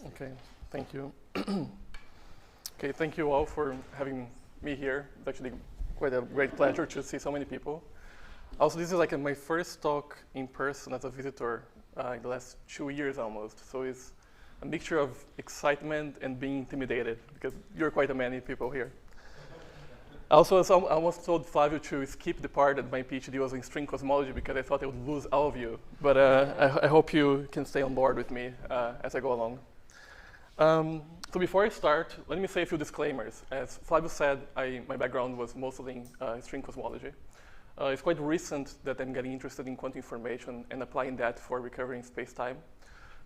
Okay, thank you. Okay, thank you all for having me here. It's actually quite a great pleasure to see so many people. Also, this is like my first talk in person as a visitor in the last 2 years almost. So it's a mixture of excitement and being intimidated because you're quite many people here. Also, I almost told Flavio to skip the part that my PhD was in string cosmology because I thought I would lose all of you. But I hope you can stay on board with me as I go along. So before I start, let me say a few disclaimers. As Flavio said, my background was mostly in string cosmology. It's quite recent that I'm getting interested in quantum information and applying that for recovering space-time.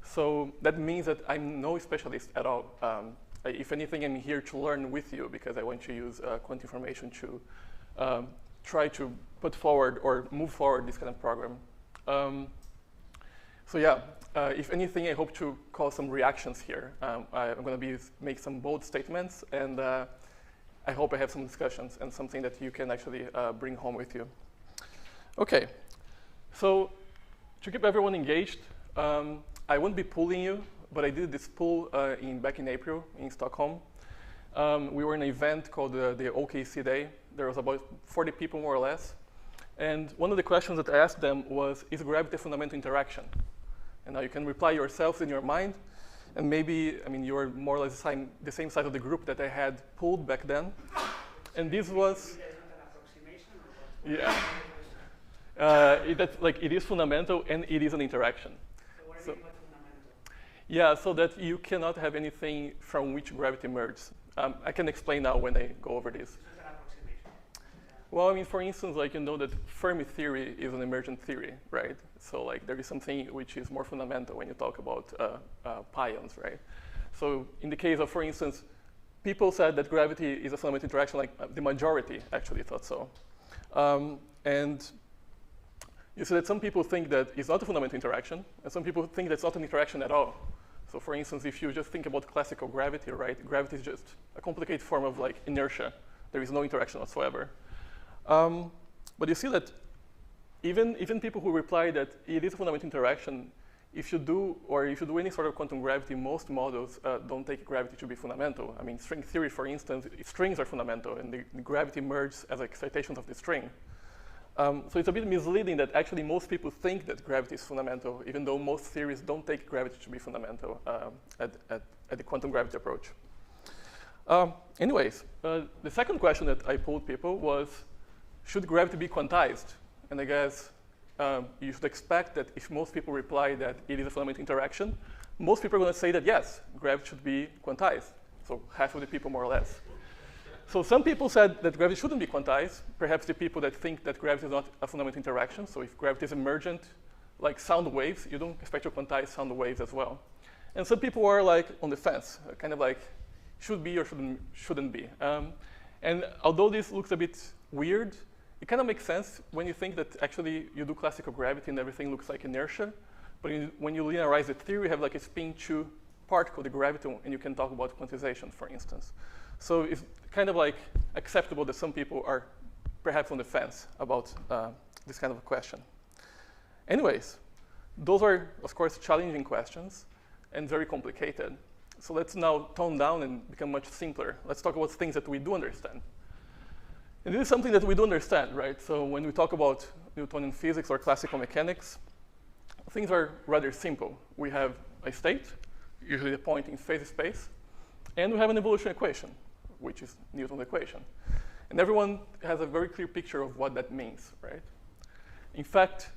So that means that I'm no specialist at all. If anything, I'm here to learn with you because I want to use quantum information to try to put forward or move forward this kind of program. So yeah, if anything, I hope to cause some reactions here. I'm going to make some bold statements, and I hope I have some discussions and something that you can actually bring home with you. Okay, so to keep everyone engaged, I won't be pulling you, but I did this pull back in April in Stockholm. We were in an event called the OKC Day. There was about 40 people more or less. And one of the questions that I asked them was, is gravity a fundamental interaction? And now you can reply yourself in your mind. And maybe, I mean, you're more or less the same side of the group that I had pulled back then. And this was, yeah. It is fundamental and it is an interaction. So what do you mean by fundamental? Yeah, so that you cannot have anything from which gravity emerges. I can explain now when I go over this. Well, I mean, for instance, like you know that Fermi theory is an emergent theory, right? So like there is something which is more fundamental when you talk about pions, right? So in the case of, for instance, people said that gravity is a fundamental interaction, like the majority actually thought so. And you see that some people think that it's not a fundamental interaction, and some people think that it's not an interaction at all. So for instance, if you just think about classical gravity, right? Gravity is just a complicated form of like inertia. There is no interaction whatsoever. But you see that even people who reply that it is a fundamental interaction, if you do any sort of quantum gravity, most models don't take gravity to be fundamental. I mean, string theory, for instance, strings are fundamental, and the gravity emerges as excitations of the string. So it's a bit misleading that actually most people think that gravity is fundamental, even though most theories don't take gravity to be fundamental at the quantum gravity approach. Anyways, the second question that I pulled people was, should gravity be quantized? And I guess you should expect that if most people reply that it is a fundamental interaction, most people are going to say that yes, gravity should be quantized. So half of the people more or less. So some people said that gravity shouldn't be quantized, perhaps the people that think that gravity is not a fundamental interaction. So if gravity is emergent, like sound waves, you don't expect to quantize sound waves as well. And some people are like on the fence, kind of like should be or shouldn't be. And although this looks a bit weird, it kind of makes sense when you think that actually you do classical gravity and everything looks like inertia. But when you linearize the theory, you have like a spin 2 particle, the graviton, and you can talk about quantization, for instance. So it's kind of like acceptable that some people are perhaps on the fence about this kind of a question. Anyways, those are, of course, challenging questions and very complicated. So let's now tone down and become much simpler. Let's talk about things that we do understand. And this is something that we do understand, right? So when we talk about Newtonian physics or classical mechanics, things are rather simple. We have a state, usually a point in phase space, and we have an evolution equation, which is Newton's equation. And everyone has a very clear picture of what that means, right? In fact,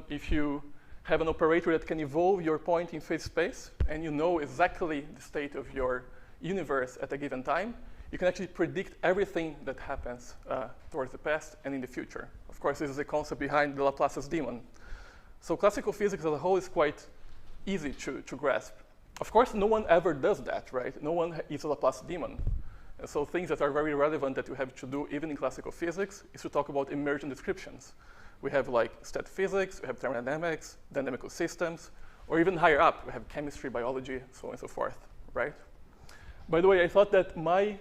if you have an operator that can evolve your point in phase space, and you know exactly the state of your universe at a given time, you can actually predict everything that happens towards the past and in the future. Of course, this is the concept behind the Laplace's demon. So classical physics as a whole is quite easy to grasp. Of course, no one ever does that, right? No one is a Laplace demon. And so things that are very relevant that you have to do even in classical physics is to talk about emergent descriptions. We have like stat physics, we have thermodynamics, dynamical systems, or even higher up, we have chemistry, biology, so on and so forth, right? By the way, I thought that my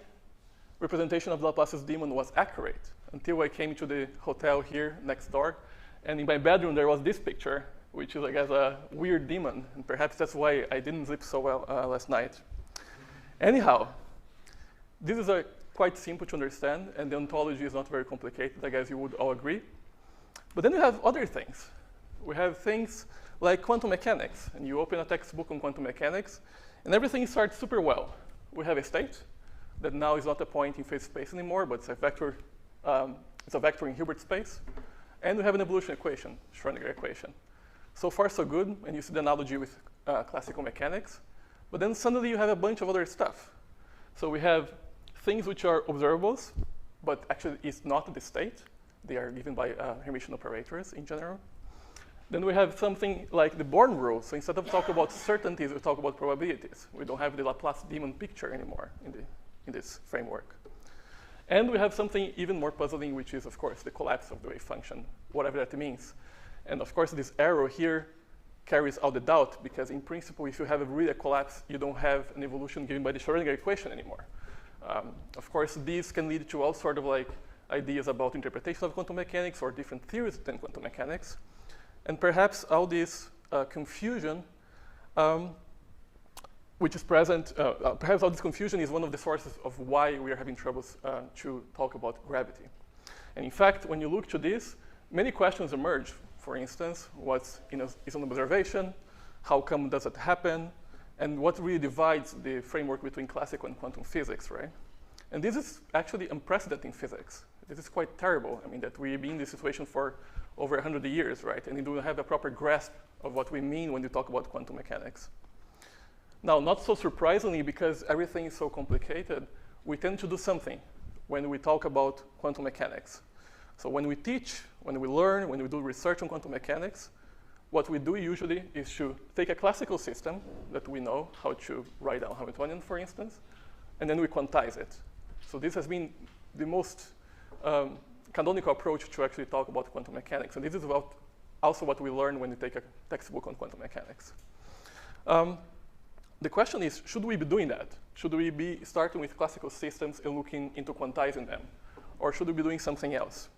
representation of Laplace's demon was accurate until I came to the hotel here next door. And in my bedroom, there was this picture. which is, I guess, a weird demon. And perhaps that's why I didn't sleep so well last night. Anyhow, this is quite simple to understand, and the ontology is not very complicated, I guess you would all agree. But then we have other things. We have things like quantum mechanics, and you open a textbook on quantum mechanics, and everything starts super well. We have a state that now is not a point in phase space anymore, but it's a vector. It's a vector in Hilbert space, and we have an evolution equation, Schroedinger equation. So far, so good, and you see the analogy with classical mechanics. But then suddenly you have a bunch of other stuff. So we have things which are observables, but actually it's not the state. They are given by Hermitian operators in general. Then we have something like the Born rule. So instead of talking about certainties, we talk about probabilities. We don't have the Laplace demon picture anymore in this framework. And we have something even more puzzling, which is, of course, the collapse of the wave function, whatever that means. And of course, this arrow here carries out the doubt, because in principle, if you have really a collapse, you don't have an evolution given by the Schrodinger equation anymore. Of course, these can lead to all sort of like ideas about interpretation of quantum mechanics or different theories within quantum mechanics. And perhaps all this confusion, which is present, perhaps all this confusion is one of the sources of why we are having troubles to talk about gravity. And in fact, when you look to this, many questions emerge. For instance, what is an observation? How come does it happen? And what really divides the framework between classical and quantum physics, right? And this is actually unprecedented in physics. This is quite terrible. I mean, that we've been in this situation for over 100 years, right? And we don't have a proper grasp of what we mean when we talk about quantum mechanics. Now, not so surprisingly, because everything is so complicated, we tend to do something when we talk about quantum mechanics. So when we teach, when we learn, when we do research on quantum mechanics, what we do usually is to take a classical system that we know how to write down Hamiltonian, for instance, and then we quantize it. So this has been the most canonical approach to actually talk about quantum mechanics. And this is about also what we learn when we take a textbook on quantum mechanics. The question is, should we be doing that? Should we be starting with classical systems and looking into quantizing them? Or should we be doing something else?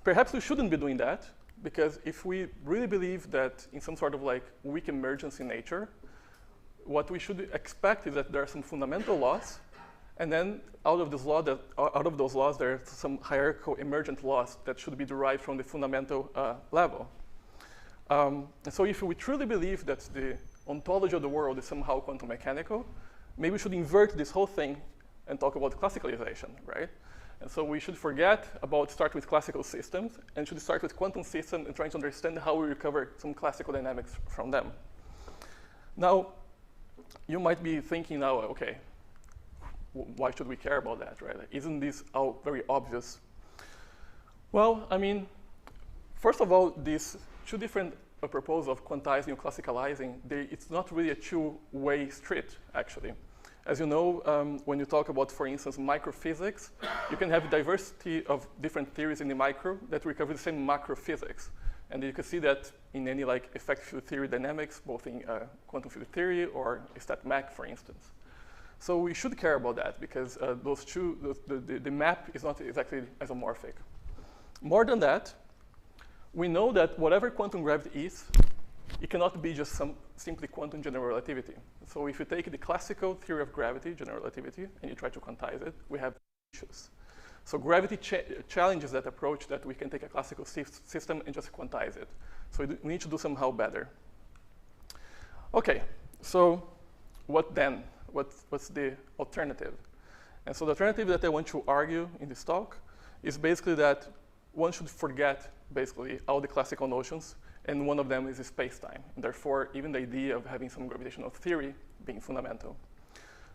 Perhaps we shouldn't be doing that, because if we really believe that in some sort of like weak emergence in nature, what we should expect is that there are some fundamental laws, and then out of those laws, there are some hierarchical emergent laws that should be derived from the fundamental level. And so if we truly believe that the ontology of the world is somehow quantum mechanical, maybe we should invert this whole thing and talk about classicalization, right? And so we should forget about start with classical systems and should start with quantum systems and trying to understand how we recover some classical dynamics from them. Now, you might be thinking now, okay, why should we care about that, right? Isn't this all very obvious? Well, I mean, first of all, these two different proposals of quantizing or classicalizing, it's not really a two-way street, actually. As you know, when you talk about, for instance, microphysics, you can have a diversity of different theories in the micro that recover the same macro physics. And you can see that in any like effect field theory dynamics, both in quantum field theory or stat mech, for instance. So we should care about that, because the map is not exactly isomorphic. More than that, we know that whatever quantum gravity is, it cannot be just simply quantum general relativity. So if you take the classical theory of gravity, general relativity, and you try to quantize it, we have issues. So gravity challenges that approach that we can take a classical system and just quantize it. So we need to do somehow better. Okay, so what then? What's the alternative? And so the alternative that I want to argue in this talk is basically that one should forget basically all the classical notions, and one of them is spacetime. And therefore, even the idea of having some gravitational theory being fundamental.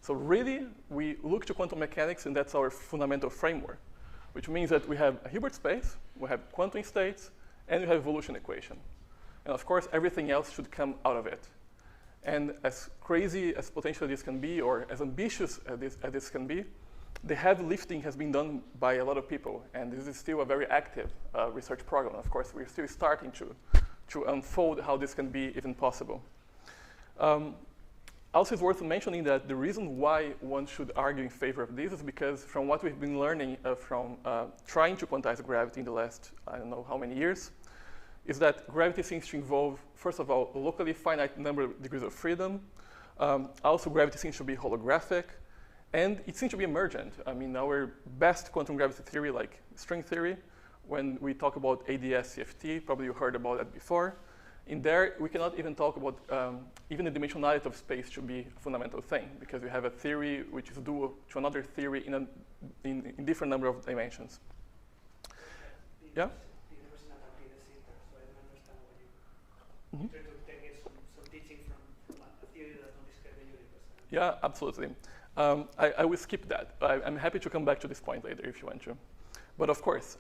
So really, we look to quantum mechanics, and that's our fundamental framework, which means that we have a Hilbert space, we have quantum states, and we have evolution equation. And of course, everything else should come out of it. And as crazy as potentially this can be, or as ambitious as this can be, the heavy lifting has been done by a lot of people, and this is still a very active research program. Of course, we're still starting to unfold how this can be even possible. Also, it's worth mentioning that the reason why one should argue in favor of this is because from what we've been learning from trying to quantize gravity in the last, I don't know how many years, is that gravity seems to involve, first of all, a locally finite number of degrees of freedom. Also, gravity seems to be holographic. And it seems to be emergent. I mean, our best quantum gravity theory, like string theory, when we talk about ADS-CFT, probably you heard about that before. In there, we cannot even talk about even the dimensionality of space should be a fundamental thing, because we have a theory which is dual to another theory in different number of dimensions. Yeah? The universe is not actually the center, so I don't understand what you try to take some teaching from a theory that doesn't describe the universe. Yeah, absolutely. I will skip that. I'm happy to come back to this point later if you want to. But of course,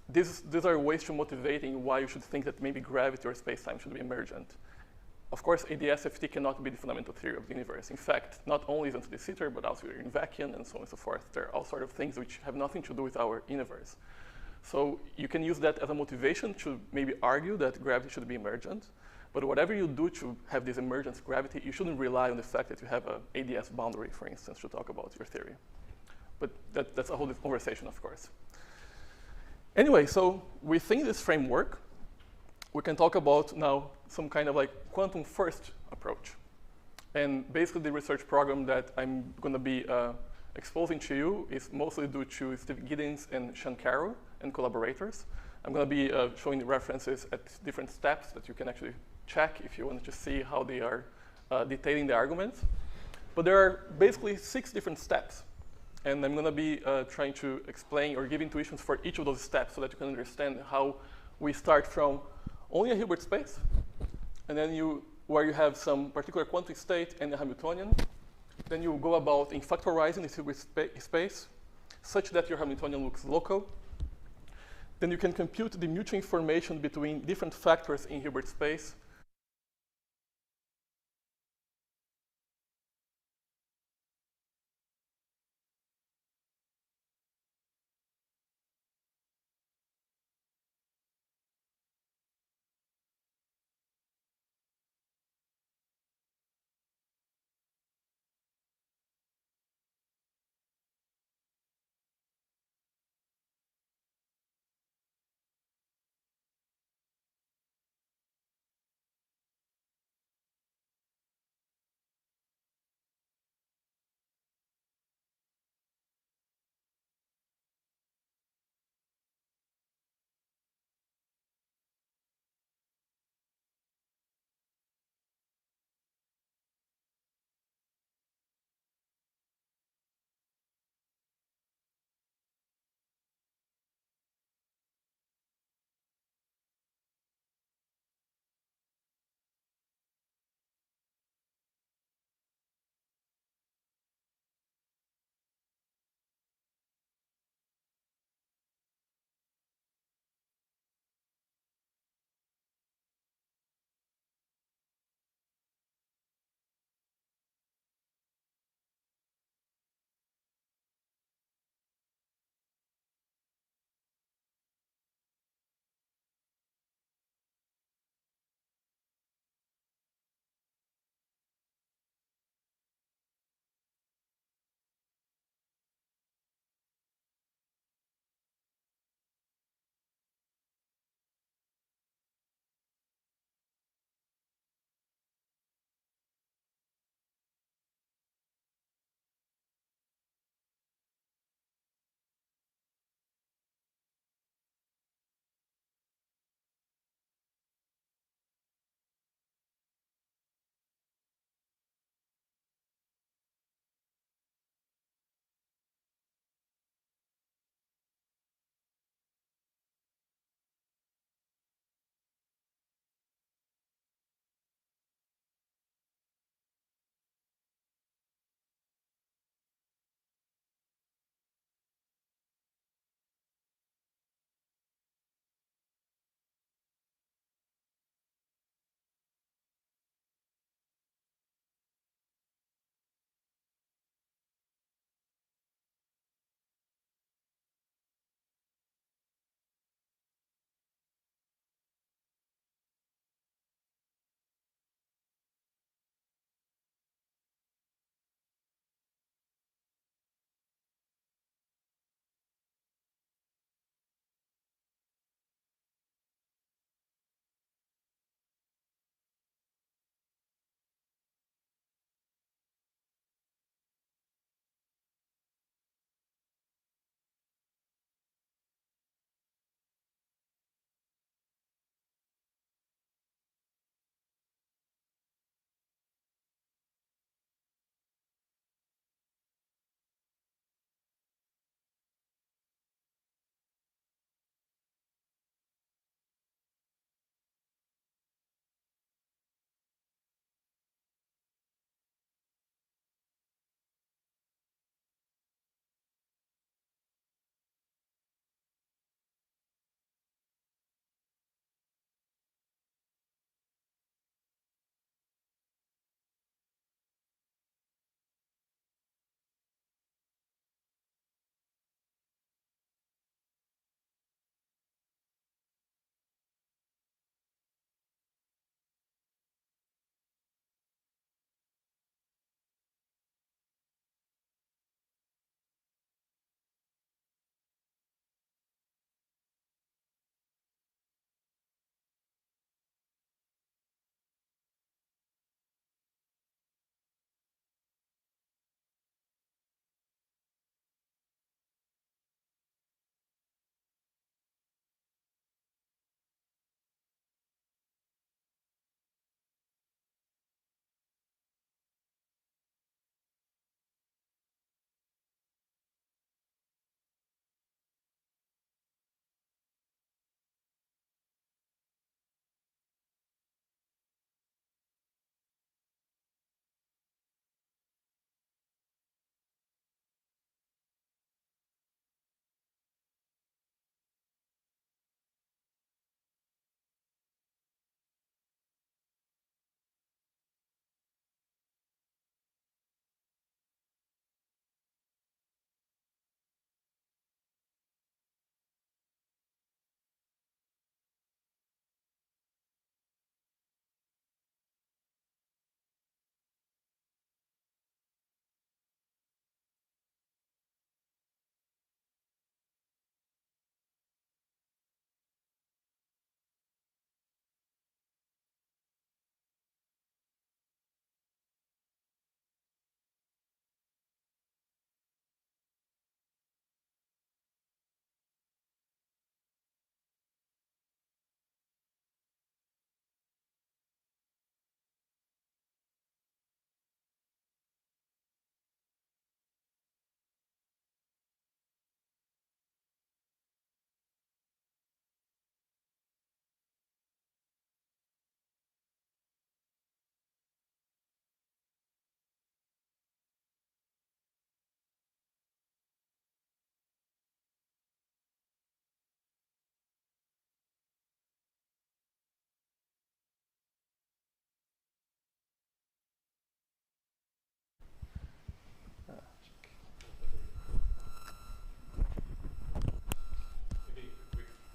these are ways to motivating why you should think that maybe gravity or space-time should be emergent. Of course, ADS-FT cannot be the fundamental theory of the universe. In fact, not only is it de Sitter, but also in vacuum and so on and so forth. There are all sorts of things which have nothing to do with our universe. So you can use that as a motivation to maybe argue that gravity should be emergent. But whatever you do to have this emergence gravity, you shouldn't rely on the fact that you have an ADS boundary, for instance, to talk about your theory. But that's a whole different conversation, of course. Anyway, so within this framework, we can talk about now some kind of like quantum first approach. And basically the research program that I'm going to be exposing to you is mostly due to Steve Giddens and Sean Carroll and collaborators. I'm going to be showing the references at different steps that you can actually check if you want to see how they are detailing the arguments. But there are basically 6 different steps. And I'm going to be trying to explain or give intuitions for each of those steps so that you can understand how we start from only a Hilbert space, and then where you have some particular quantum state and a Hamiltonian. Then you go about in factorizing this Hilbert space such that your Hamiltonian looks local. Then you can compute the mutual information between different factors in Hilbert space.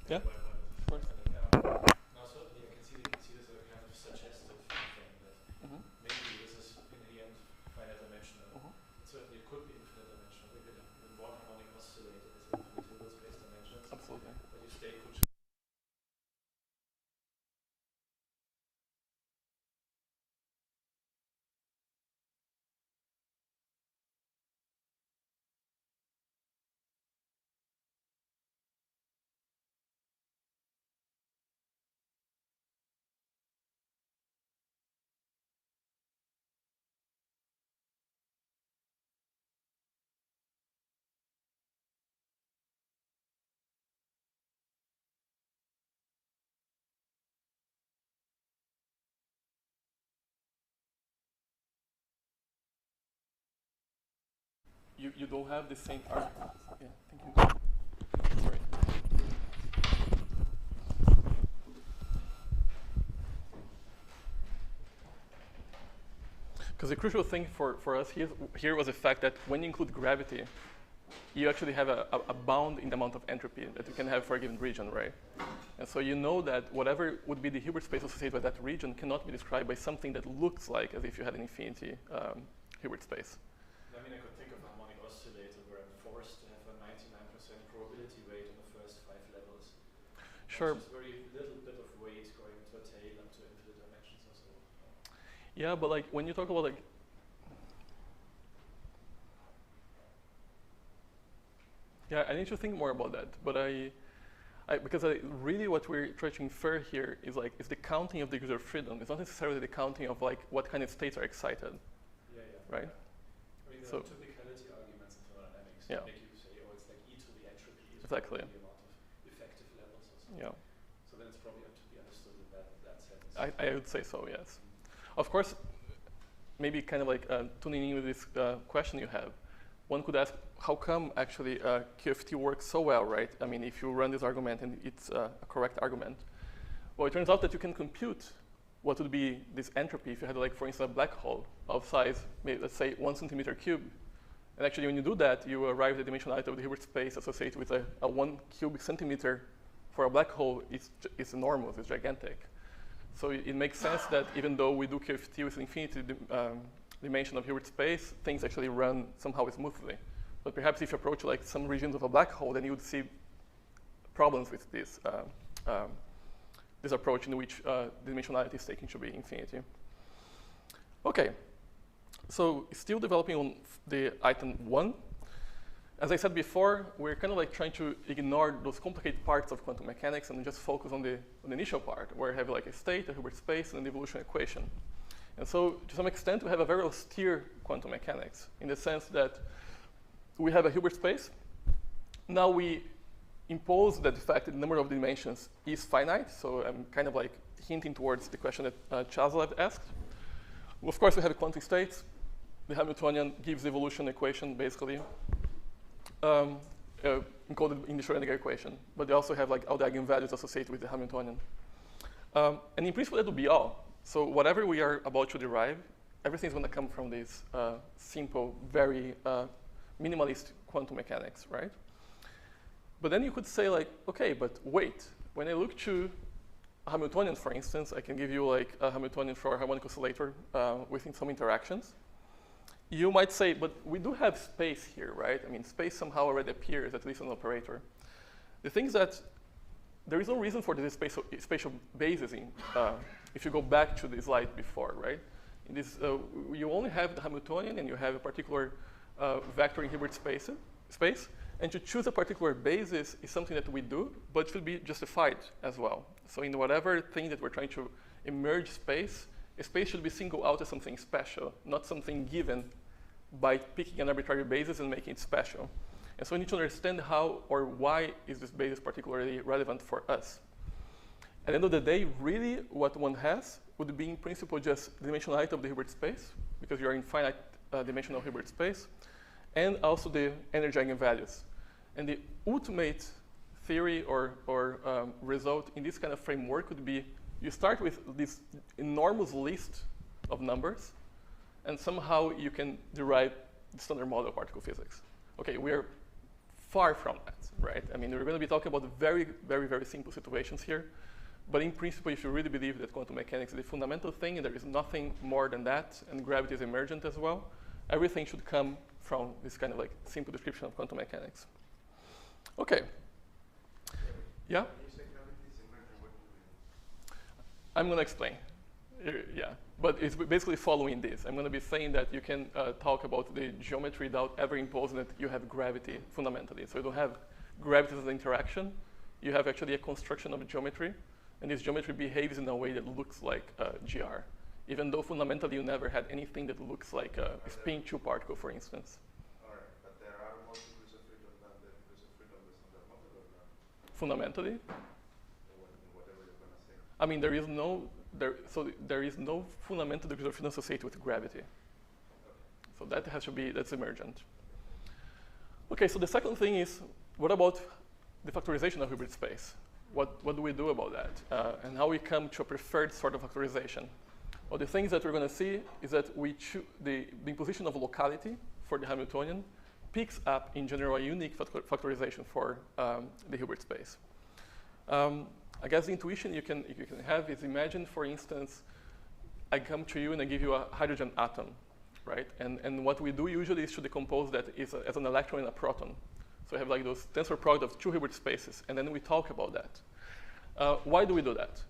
Yeah? Of course. No, certainly I can see this as a kind of suggestive thing that maybe this is in the end finite dimensional. Certainly it could be infinite dimensional. We could have even one harmonic oscillator as infinite Hilbert space dimensions. Absolutely. But your state could You don't have the same argument. Yeah, thank you. Sorry. Because the crucial thing for us here was the fact that when you include gravity, you actually have a bound in the amount of entropy that you can have for a given region, right? And so you know that whatever would be the Hilbert space associated with that region cannot be described by something that looks like as if you had an infinity Hilbert space. I mean, I could think of a harmonic oscillator where I'm forced to have a 99% probability rate on the first 5 levels. Sure. It's just very little bit of weight going into a tail up to infinite dimensions or so. Yeah, but like when you talk about like, yeah, I need to think more about that. But because really what we're trying to infer here is like is the counting of degrees of freedom. It's not necessarily the counting of like what kind of states are excited. Yeah, yeah. Right? I mean, there So, are typicality arguments in thermodynamics yeah. that make you say, oh, it's like e to the entropy is Exactly. the amount of effective levels or so. Yeah. So then it's probably up to be understood in that sense. I would say so, yes. Of course, maybe kind of like tuning in with this question you have, one could ask, how come actually QFT works so well, right? I mean, if you run this argument and it's a correct argument. Well, it turns out that you can compute what would be this entropy if you had, like, for instance, a black hole of size, maybe, let's say, 1 centimeter cubed. And actually, when you do that, you arrive at the dimensionality of the Hilbert space associated with a 1 cubic centimeter for a black hole. It's enormous, it's gigantic. So it makes sense that even though we do QFT with an infinity dimension of Hilbert space, things actually run somehow smoothly. But perhaps if you approach like some regions of a black hole, then you would see problems with this this approach in which dimensionality is taken to be infinity. Okay, so still developing on the item 1. As I said before, we're kind of like trying to ignore those complicated parts of quantum mechanics and just focus on the initial part, where I have like a state, a Hilbert space, and an evolution equation. And so to some extent, we have a very austere quantum mechanics in the sense that we have a Hilbert space. Now we impose that the fact that the number of dimensions is finite. So I'm kind of like hinting towards the question that Chazalev asked. Well, of course, we have quantum states. The Hamiltonian gives the evolution equation, basically, encoded in the Schroedinger equation. But they also have like all the eigenvalues associated with the Hamiltonian. And in principle, that would be all. So whatever we are about to derive, everything's going to come from this simple, very minimalist quantum mechanics, right? But then you could say, like, okay, but wait. When I look to a Hamiltonian, for instance, I can give you like a Hamiltonian for a harmonic oscillator within some interactions. You might say, but we do have space here, right? I mean, space somehow already appears, at least an operator. The thing is that there is no reason for this spatial basis if you go back to the slide before, right? In this, you only have the Hamiltonian and you have a particular vector in Hilbert space. And to choose a particular basis is something that we do, but should be justified as well. So in whatever thing that we're trying to emerge space, a space should be singled out as something special, not something given by picking an arbitrary basis and making it special. And so we need to understand how or why is this basis particularly relevant for us. At the end of the day, really what one has would be in principle just the dimensionality of the Hilbert space, because you're in finite dimensional Hilbert space, and also the energy eigenvalues. And the ultimate theory or result in this kind of framework would be you start with this enormous list of numbers, and somehow you can derive the standard model of particle physics. Okay, we are far from that, right? I mean, we're going to be talking about very, very, very simple situations here. But in principle, if you really believe that quantum mechanics is the fundamental thing and there is nothing more than that, and gravity is emergent as well, everything should come from this kind of like simple description of quantum mechanics. Okay. Yeah? When you say gravity is emergent, what do you mean? I'm going to explain. Yeah, but it's basically following this. I'm going to be saying that you can talk about the geometry without ever imposing that you have gravity fundamentally. So you don't have gravity as an interaction. You have actually a construction of geometry, and this geometry behaves in a way that looks like GR, even though fundamentally you never had anything that looks like a spin 2 particle, for instance. All right, but there are more degrees of freedom than the degrees of freedom that's on the multiple graph. Fundamentally? Whatever you're going to say. I mean, there is no fundamental degree of freedom associated with gravity. So that has to be, that's emergent. Okay, so the second thing is, what about the factorization of Hilbert space? What do we do about that? And how we come to a preferred sort of factorization? Well, the things that we're going to see is that we the imposition of locality for the Hamiltonian picks up, in general, a unique factorization for the Hilbert space. I guess the intuition you can have is, imagine, for instance, I come to you and I give you a hydrogen atom, right? And what we do usually is to decompose that as an electron and a proton. So we have like those tensor product of 2 Hilbert spaces, and then we talk about that. Why do we do that?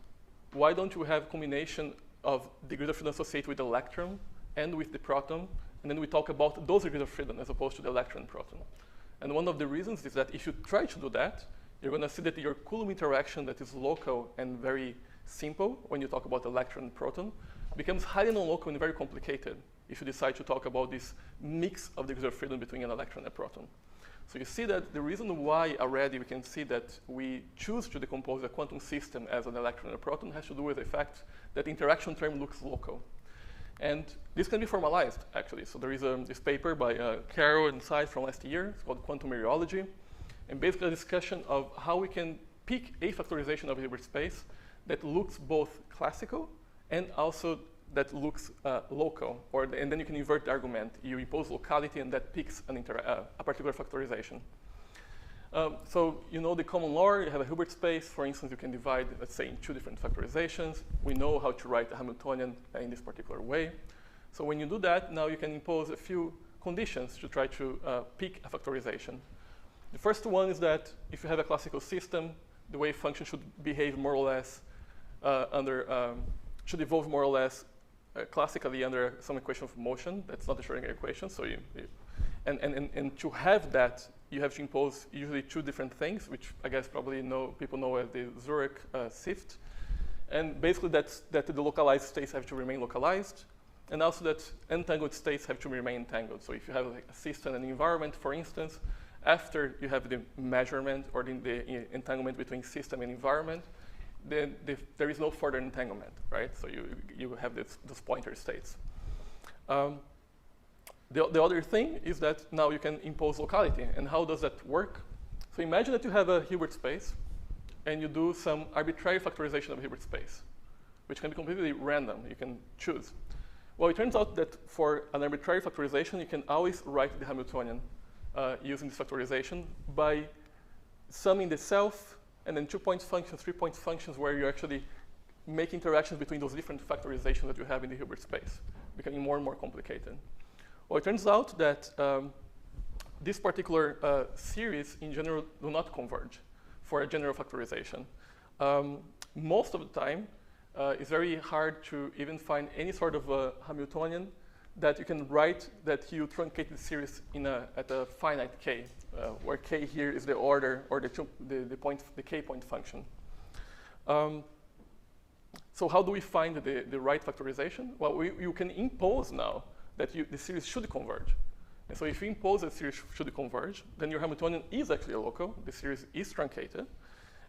Why don't you have combination of degrees of freedom associated with the electron and with the proton, and then we talk about those degrees of freedom as opposed to the electron and proton? And one of the reasons is that if you try to do that, you're going to see that your Coulomb interaction that is local and very simple when you talk about electron and proton becomes highly non-local and very complicated if you decide to talk about this mix of degrees of freedom between an electron and a proton. So you see that the reason why already we can see that we choose to decompose a quantum system as an electron and a proton has to do with the fact that the interaction term looks local. And this can be formalized, actually. So there is this paper by Carroll and Seid from last year. It's called Quantum Meteorology. And basically a discussion of how we can pick a factorization of Hilbert space that looks both classical and also that looks local, and then you can invert the argument. You impose locality, and that picks a particular factorization. So you know the common law. You have a Hilbert space. For instance, you can divide, let's say, in 2 different factorizations. We know how to write the Hamiltonian in this particular way. So when you do that, now you can impose a few conditions to try to pick a factorization. The first one is that if you have a classical system, the wave function should behave more or less should evolve more or less classically under some equation of motion. That's not the Schrodinger equation. So and to have that, you have to impose usually 2 different things, which I guess probably people know as the Zurich sift. And basically that the localized states have to remain localized, and also that entangled states have to remain entangled. So if you have like a system and environment, for instance, after you have the measurement or the entanglement between system and environment, then there is no further entanglement, right? So you have those pointer states. The other thing is that now you can impose locality. And how does that work? So imagine that you have a Hilbert space, and you do some arbitrary factorization of Hilbert space, which can be completely random. You can choose. Well, it turns out that for an arbitrary factorization, you can always write the Hamiltonian using this factorization by summing the self and then 2-point functions, 3-point functions, where you actually make interactions between those different factorizations that you have in the Hilbert space, becoming more and more complicated. Well, it turns out that this particular series, in general, do not converge for a general factorization. Most of the time, it's very hard to even find any sort of Hamiltonian that you can write that you truncate the series at a finite k, where k here is the order or the k point function. So how do we find the right factorization? Well, you can impose now that the series should converge. And so if you impose that series should converge, then your Hamiltonian is actually a local. The series is truncated.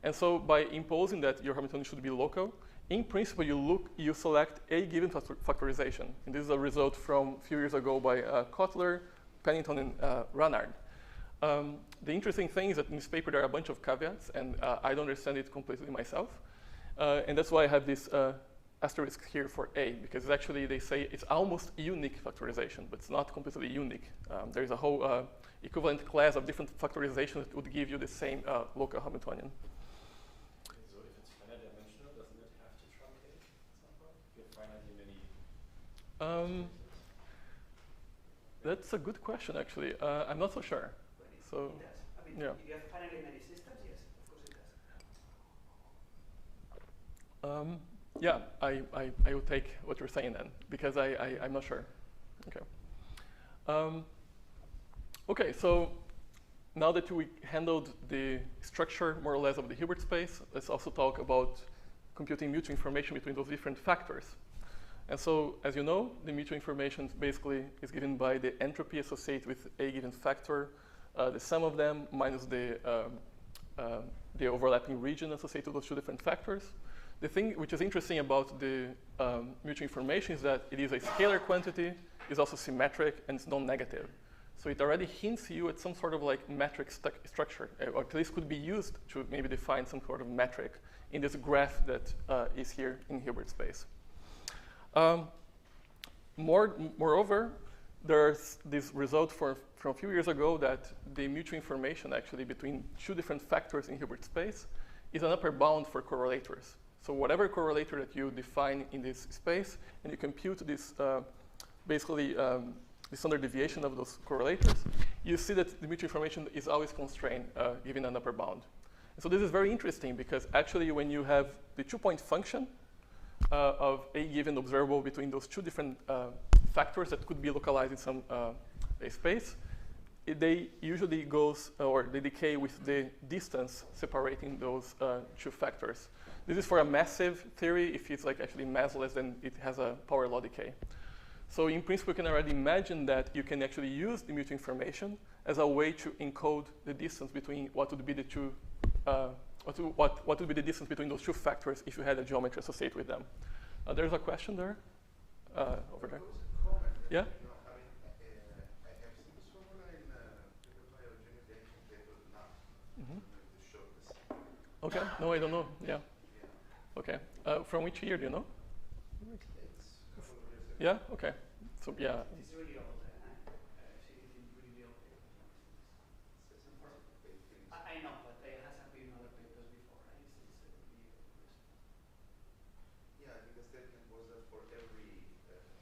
And so by imposing that your Hamiltonian should be local, in principle, you select a given factorization. And this is a result from a few years ago by Kotler, Pennington, and Ranard. The interesting thing is that in this paper, there are a bunch of caveats, and I don't understand it completely myself. And that's why I have this asterisk here for A, because actually they say it's almost unique factorization, but it's not completely unique. There's a whole equivalent class of different factorizations that would give you the same local Hamiltonian. So if it's finite dimensional, doesn't it have to truncate at some point? If you have finitely many That's a good question, actually. I'm not so sure. It So, does. I mean, yeah. if you have finitely many systems, yes, of course it does. Yeah, I will take what you're saying then, because I'm not sure. Okay. Okay, so now that we handled the structure, more or less, of the Hilbert space, let's also talk about computing mutual information between those different factors. And so, as you know, the mutual information basically is given by the entropy associated with a given factor, the sum of them minus the overlapping region associated with those two different factors. The thing which is interesting about the mutual information is that it is a scalar quantity, is also symmetric, and it's non-negative. So it already hints you at some sort of like metric structure, or at least could be used to maybe define some sort of metric in this graph that is here in Hilbert space. Moreover, there's this result from a few years ago that the mutual information actually between two different factors in Hilbert space is an upper bound for correlators. So whatever correlator that you define in this space, and you compute this basically the standard deviation of those correlators, you see that the mutual information is always constrained given an upper bound. And so this is very interesting because actually when you have the two-point function of a given observable between those two different factors that could be localized in some a space, they usually goes or they decay with the distance separating those two factors. This is for a massive theory. If it's like actually massless, then it has a power law decay. So in principle, you can already imagine that you can actually use the mutual information as a way to encode the distance between what would be the two, what would be the distance between those two factors if you had a geometry associated with them. There's a question there, over there. Yeah? Okay, no, I don't know, yeah. Okay, from which year do you know? Yeah, okay, so yeah. It's really old. I've seen it in really old papers. I know, but there hasn't been other papers before, right? Yeah, I think the statement was that for every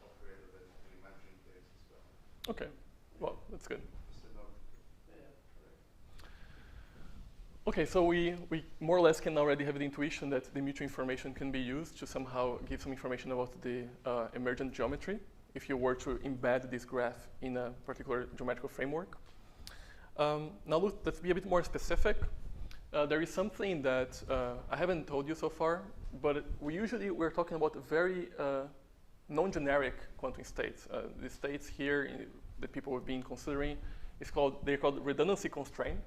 operator that you can imagine there is as well. Okay, well, that's good. Okay, so we more or less can already have the intuition that the mutual information can be used to somehow give some information about the emergent geometry if you were to embed this graph in a particular geometrical framework. Now look, let's be a bit more specific. There is something that I haven't told you so far, but we're talking about very non-generic quantum states. The states here that people have been considering they're called redundancy constraint.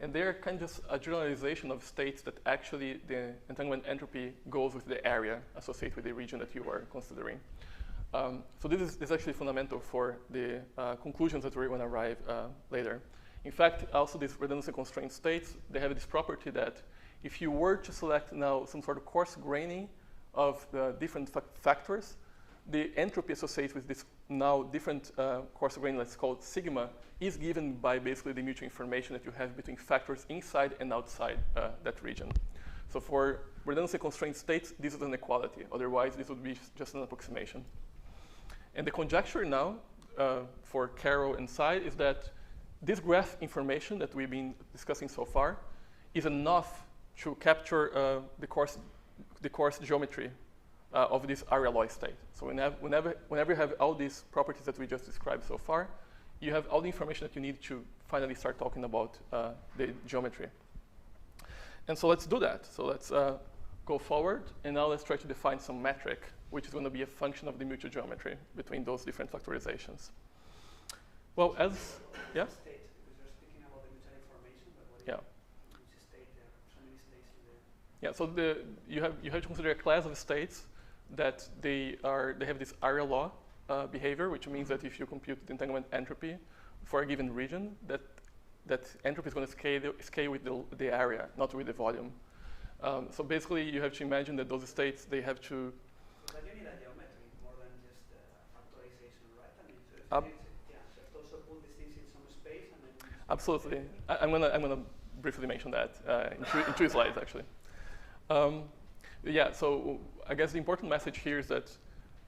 And they're kind of just a generalization of states that actually the entanglement entropy goes with the area associated with the region that you are considering. So this is actually fundamental for the conclusions that we're going to arrive later. In fact, also these redundancy constraint states, they have this property that if you were to select now some sort of coarse graining of the different factors, the entropy associated with this now different coarse grain, let's call it sigma, is given by basically the mutual information that you have between factors inside and outside that region. So for redundancy constraint states, this is an equality. Otherwise, this would be just an approximation. And the conjecture now for Carroll and Tsai is that this graph information that we've been discussing so far is enough to capture the coarse geometry of this area law state. So whenever you have all these properties that we just described so far, you have all the information that you need to finally start talking about the geometry. And so let's do that. So let's go forward, and now let's try to define some metric, which is going to be a function of the mutual geometry between those different factorizations. Well, yeah? State, because you're speaking about the mutual information, but what Yeah. which state there are so many states in there. Yeah, so you have to consider a class of states that they have this area law behavior, which means that if you compute the entanglement entropy for a given region, that entropy is going to scale with the area, not with the volume. So basically, you have to imagine that those states, they have to... So Ab- Yeah, so also put these things in some space and then. Absolutely. I'm gonna briefly mention that in two slides, actually. Yeah, so I guess the important message here is that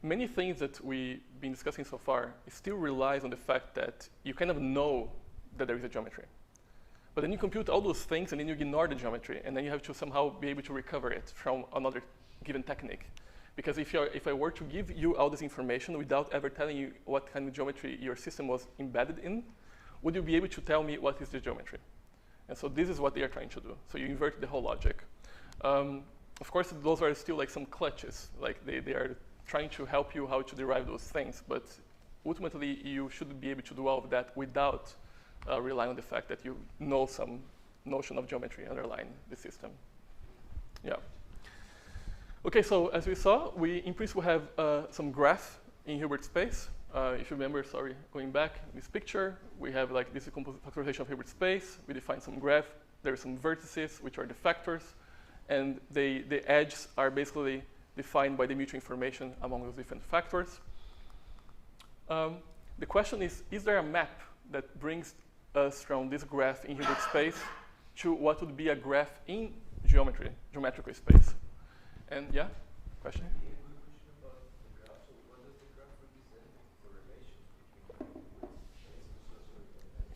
many things that we've been discussing so far still relies on the fact that you kind of know that there is a geometry. But then you compute all those things and then you ignore the geometry, and then you have to somehow be able to recover it from another given technique. Because if I were to give you all this information without ever telling you what kind of geometry your system was embedded in, would you be able to tell me what is the geometry? And so this is what they are trying to do. So you invert the whole logic. Of course, those are still like some clutches. Like they are trying to help you how to derive those things. But ultimately, you should be able to do all of that without relying on the fact that you know some notion of geometry underlying the system. Yeah. OK, so as we saw, we in principle have some graph in Hilbert space. If you remember, sorry, going back, this picture, we have like this factorization of Hilbert space. We define some graph. There are some vertices, which are the factors. And the edges are basically defined by the mutual information among those different factors. The question is there a map that brings us from this graph in Hilbert space to what would be a graph in geometrical space? And yeah, question?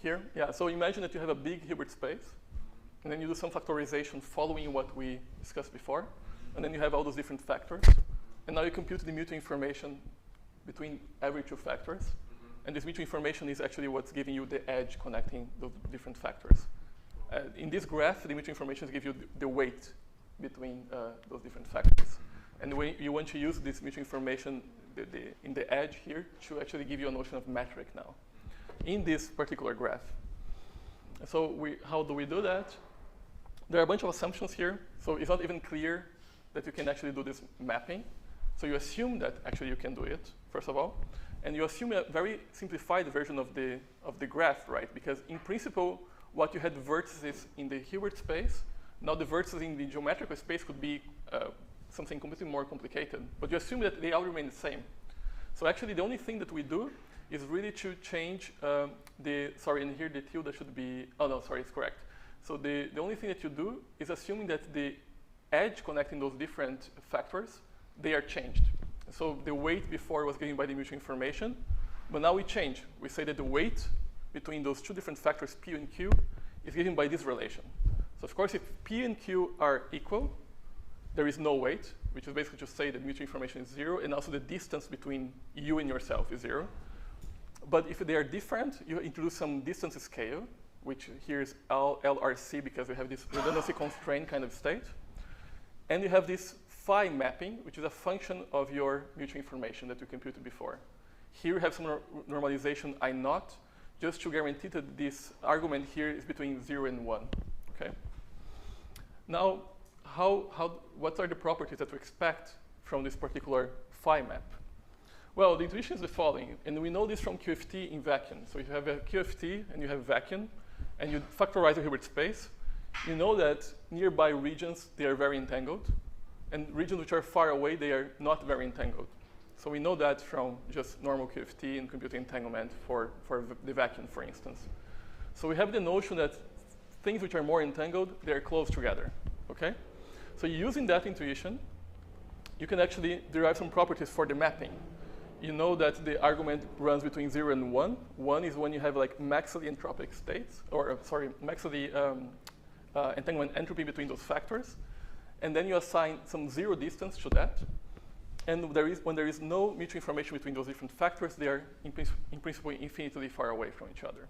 Here, yeah, so imagine that you have a big Hilbert space, and then you do some factorization following what we discussed before, and then you have all those different factors, and now you compute the mutual information between every two factors, and this mutual information is actually what's giving you the edge connecting those different factors. In this graph, the mutual information gives you the weight between those different factors. And when you want to use this mutual information in the edge here to actually give you a notion of metric now in this particular graph. So how do we do that? There are a bunch of assumptions here. So it's not even clear that you can actually do this mapping. So you assume that actually you can do it, first of all. And you assume a very simplified version of the graph, right? Because in principle, what you had vertices in the Hilbert space, now the vertices in the geometrical space could be something completely more complicated. But you assume that they all remain the same. So actually, the only thing that we do is really to change sorry, and here the tilde should be, oh no, sorry, it's correct. So the only thing that you do is assuming that the edge connecting those different factors, they are changed. So the weight before was given by the mutual information, but now we change. We say that the weight between those two different factors, P and Q, is given by this relation. So of course, if P and Q are equal, there is no weight, which is basically to say that mutual information is 0, and also the distance between you and yourself is 0. But if they are different, you introduce some distance scale, which here is LRC because we have this redundancy constraint kind of state. And you have this phi mapping, which is a function of your mutual information that you computed before. Here you have some normalization I0, just to guarantee that this argument here is between 0 and 1. Okay. Now, what are the properties that we expect from this particular phi map? Well, the intuition is the following, and we know this from QFT in vacuum. So if you have a QFT and you have vacuum, and you factorize the Hilbert space, you know that nearby regions, they are very entangled, and regions which are far away, they are not very entangled. So we know that from just normal QFT and computing entanglement for the vacuum, for instance. So we have the notion that things which are more entangled, they are close together, okay? So using that intuition, you can actually derive some properties for the mapping. You know that the argument runs between 0 and 1. 1 is when you have like maximally entropic states, or sorry, maximally entanglement entropy between those factors. And then you assign some 0 distance to that. And when there is no mutual information between those different factors, they are in principle infinitely far away from each other.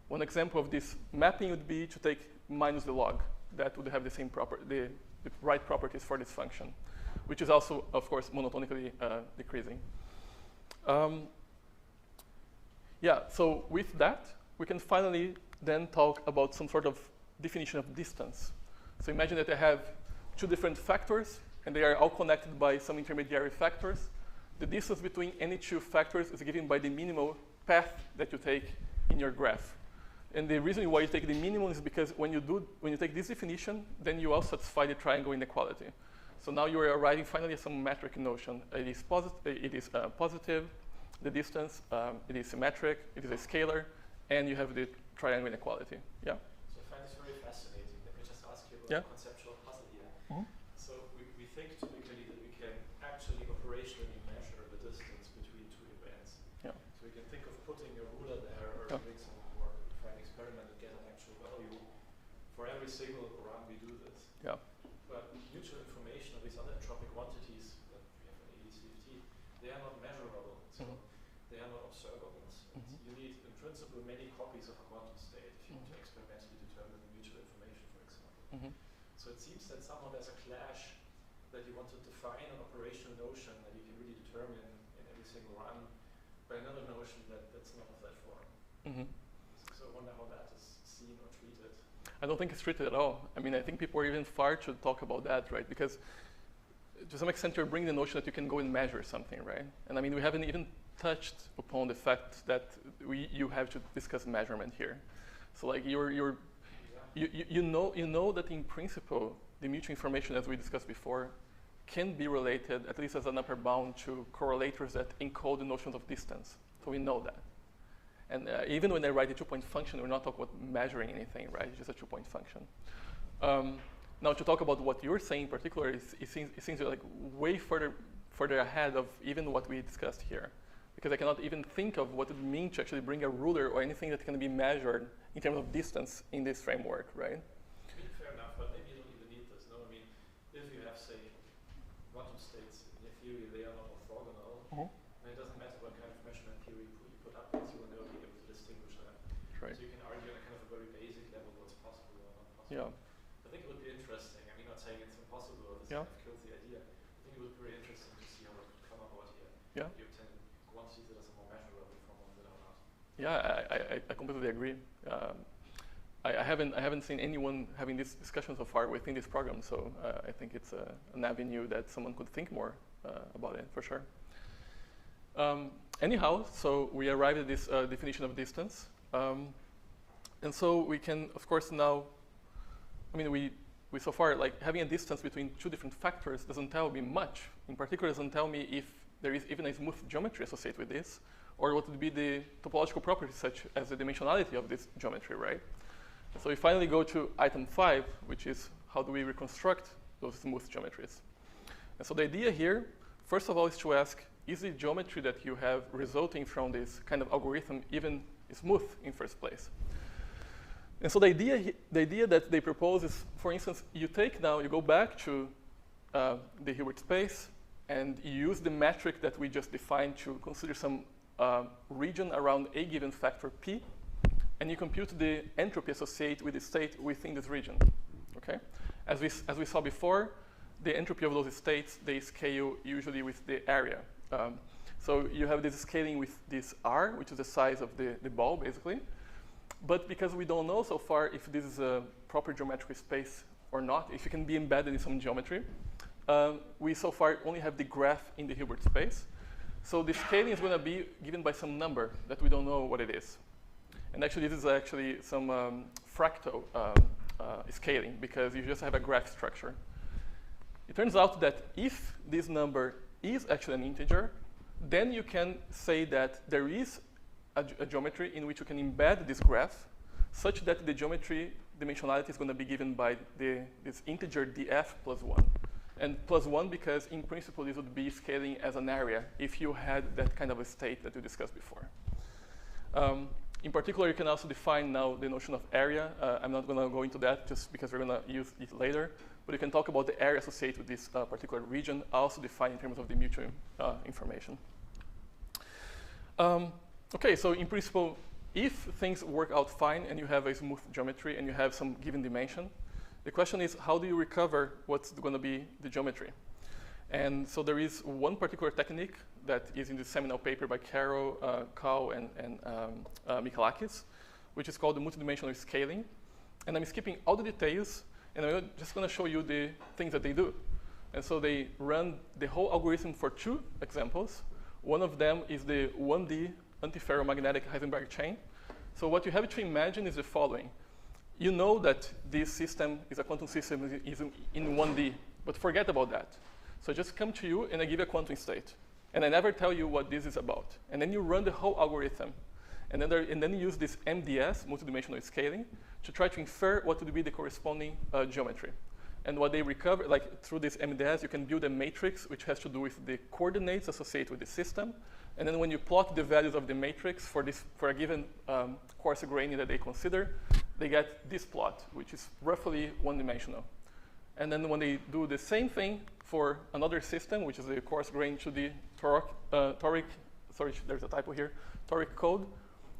One example of this mapping would be to take minus the log. That would have the same the right properties for this function, which is also, of course, monotonically decreasing. Yeah, so with that, we can finally then talk about some sort of definition of distance. So imagine that I have two different factors, and they are all connected by some intermediary factors. The distance between any two factors is given by the minimal path that you take in your graph. And the reason why you take the minimum is because when you take this definition, then you also satisfy the triangle inequality. So now you are arriving finally at some metric notion. It is positive, the distance, it is symmetric, it is a scalar, and you have the triangle inequality. Yeah? So I find this very fascinating. Let me just ask you about Yeah. the conceptual puzzle here. Mhm. So we think typically that we can actually operationally measure the distance between two events. Yeah. So we can think of putting a ruler there or Yeah. doing some more fine experiment and get an actual value. For every signal run, we do this. Yeah. But mutual information of these other entropic quantities that we have in ADCFT, they are not measurable. So Mhm. they are not observables. Mhm. You need, in principle, many copies of a quantum state if you want to experimentally determine the mutual information, for example. Mhm. So it seems that somehow there's a clash that you want to define an operational notion that you can really determine in every single run by another notion that's not of that form. Mhm. So I wonder how that is seen or treated. I don't think it's treated at all. I mean, I think people are even far to talk about that, right? Because to some extent, you're bringing the notion that you can go and measure something, right? And I mean, we haven't even touched upon the fact that you have to discuss measurement here. So like you know that in principle, the mutual information, as we discussed before, can be related, at least as an upper bound, to correlators that encode the notions of distance. So we know that. And even when I write a two-point function, we're not talking about measuring anything, right? It's just a two-point function. Now, to talk about what you're saying in particular, it seems like way further ahead of even what we discussed here. Because I cannot even think of what it would mean to actually bring a ruler or anything that can be measured in terms of distance in this framework, right? Fair enough, but maybe you don't even need this. No, I mean, if you have, say, quantum states in your theory, they are not orthogonal. And it doesn't matter what kind of measurement theory you put up with, you will never be able to distinguish them. Right. So you can argue on a kind of a very basic level what's possible or not possible. Yeah. I think it would be interesting. I mean, not saying it's impossible or this Yeah. kind of kills the idea. I think it would be very interesting to see how it could come about here. Yeah. You obtain quantities that are more measurable from ones that are not. Yeah, I completely agree. I haven't seen anyone having this discussion so far within this program, so I think it's an avenue that someone could think more about it, for sure. Anyhow, so we arrived at this definition of distance. And so we can, of course, now, I mean, we so far, like having a distance between two different factors doesn't tell me much. In particular, it doesn't tell me if there is even a smooth geometry associated with this, or what would be the topological properties such as the dimensionality of this geometry, right? So we finally go to item 5, which is how do we reconstruct those smooth geometries? And so the idea here, first of all, is to ask, is the geometry that you have resulting from this kind of algorithm even smooth in first place? And so the idea that they propose is, for instance, you go back to the Hilbert space, and you use the metric that we just defined to consider some region around a given factor P, and you compute the entropy associated with the state within this region, okay? As we saw before, the entropy of those states, they scale usually with the area. So you have this scaling with this R, which is the size of the ball, basically. But because we don't know so far if this is a proper geometric space or not, if it can be embedded in some geometry, we so far only have the graph in the Hilbert space. So the scaling is going to be given by some number that we don't know what it is. And actually, this is actually some fractal scaling, because you just have a graph structure. It turns out that if this number is actually an integer, then you can say that there is a geometry in which you can embed this graph such that the geometry dimensionality is going to be given by this integer df plus 1. And plus 1 because, in principle, this would be scaling as an area if you had that kind of a state that we discussed before. In particular, you can also define now the notion of area. I'm not going to go into that just because we're going to use it later. But you can talk about the area associated with this particular region, also defined in terms of the mutual information. OK, so in principle, if things work out fine and you have a smooth geometry and you have some given dimension, the question is, how do you recover what's going to be the geometry? And so there is one particular technique that is in the seminal paper by Carroll, Kao, and Michalakis, which is called the multidimensional scaling. And I'm skipping all the details, and I'm just going to show you the things that they do. And so they run the whole algorithm for 2 examples. One of them is the 1D antiferromagnetic Heisenberg chain. So what you have to imagine is the following. You know that this system is a quantum system is in 1D, but forget about that. So I just come to you and I give you a quantum state. And I never tell you what this is about. And then you run the whole algorithm. And then you use this MDS, multidimensional scaling, to try to infer what would be the corresponding geometry. And what they recover, like through this MDS, you can build a matrix which has to do with the coordinates associated with the system. And then when you plot the values of the matrix for a given coarse graining that they consider, they get this plot, which is roughly one-dimensional. And then when they do the same thing for another system, which is a coarse grain 2D toric, sorry, there's a typo here, toric code,